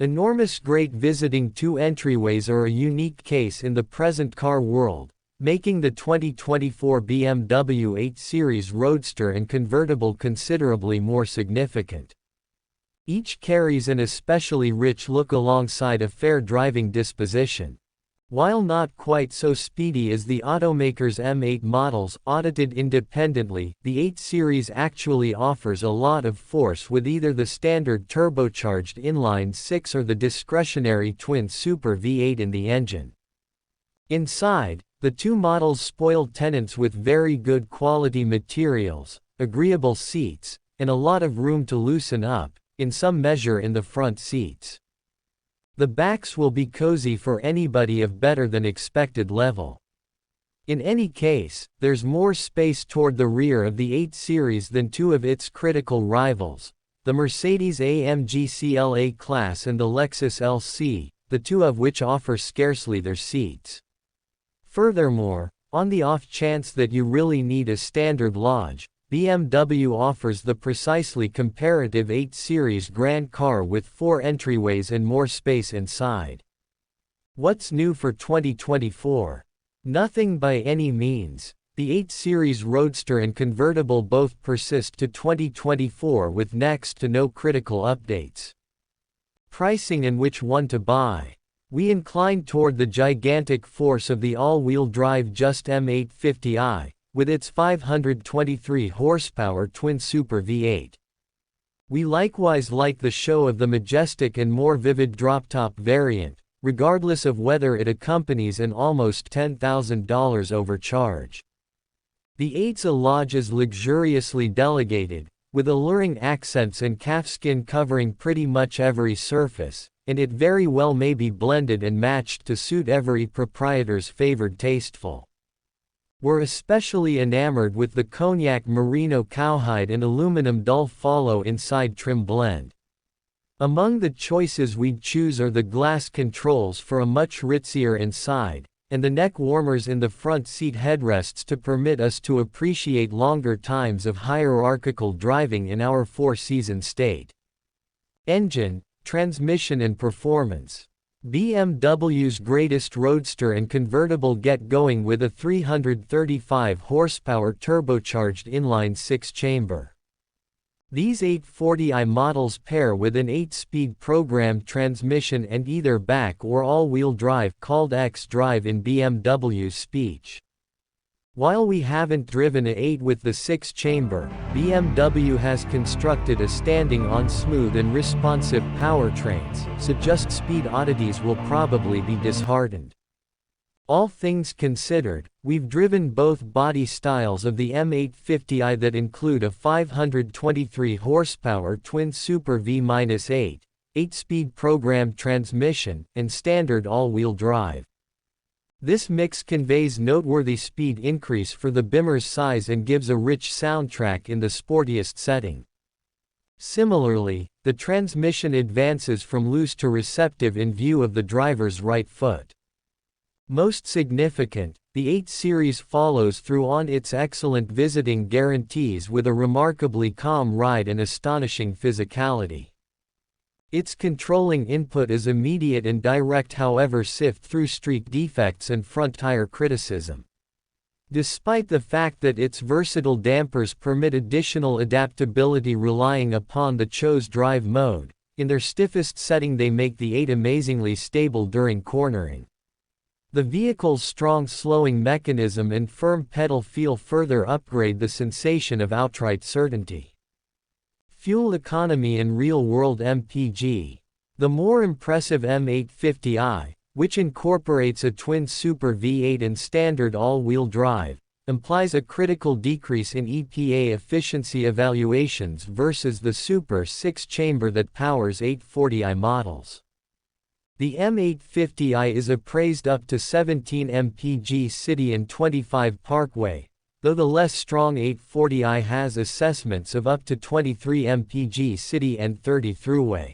Enormous great visiting two entryways are a unique case in the present car world, making the 2024 BMW 8 Series Roadster and Convertible considerably more significant. Each carries an especially rich look alongside a fair driving disposition. While not quite so speedy as the automaker's M8 models audited independently, the 8 Series actually offers a lot of force with either the standard turbocharged inline-6 or the discretionary twin Super V8 in the engine. Inside, the two models spoil tenants with very good quality materials, agreeable seats, and a lot of room to loosen up, in some measure in the front seats. The backs will be cozy for anybody of better than expected level. In any case, there's more space toward the rear of the 8 Series than two of its critical rivals, the Mercedes-AMG CLA Class and the Lexus LC, the two of which offer scarcely their seats. Furthermore, on the off chance that you really need a standard lodge, BMW offers the precisely comparative 8 Series Grand Car with 4 entryways and more space inside. What's new for 2024? Nothing by any means. The 8 Series Roadster and Convertible both persist to 2024 with next to no critical updates. Pricing and which one to buy. We incline toward the gigantic force of the all-wheel drive Just M850i, with its 523 horsepower twin Super V8. We likewise like the show of the majestic and more vivid drop-top variant, regardless of whether it accompanies an almost $10,000 overcharge. The 8's allotge is luxuriously delegated, with alluring accents and calfskin covering pretty much every surface, and it very well may be blended and matched to suit every proprietor's favored tasteful. We're especially enamored with the cognac merino cowhide and aluminum dull follow inside trim blend. Among the choices we'd choose are the glass controls for a much ritzier inside, and the neck warmers in the front seat headrests to permit us to appreciate longer times of hierarchical driving in our four-season state. Engine, transmission and performance. BMW's greatest roadster and convertible get going with a 335 horsepower turbocharged inline-6 chamber. These 840i models pair with an 8-speed programmed transmission and either back or all-wheel drive called X-Drive in BMW's speech. While we haven't driven a 8 with the 6-chamber, BMW has constructed a standing on smooth and responsive powertrains, so just speed oddities will probably be disheartened. All things considered, we've driven both body styles of the M850i that include a 523 horsepower twin Super V-8, 8-speed programmed transmission, and standard all-wheel drive. This mix conveys noteworthy speed increase for the Bimmer's size and gives a rich soundtrack in the sportiest setting. Similarly, the transmission advances from loose to receptive in view of the driver's right foot. Most significant, the 8 Series follows through on its excellent visiting guarantees with a remarkably calm ride and astonishing physicality. Its controlling input is immediate and direct, however sift through streak defects and front tire criticism. Despite the fact that its versatile dampers permit additional adaptability relying upon the chose drive mode, in their stiffest setting they make the 8 amazingly stable during cornering. The vehicle's strong slowing mechanism and firm pedal feel further upgrade the sensation of outright certainty. Fuel economy and real-world MPG. The more impressive M850i, which incorporates a twin Super V8 and standard all-wheel drive, implies a critical decrease in EPA efficiency evaluations versus the Super 6-chamber that powers 840i models. The M850i is appraised up to 17 mpg city and 25 parkway, though the less strong 840i has assessments of up to 23 mpg city and 30 throughway.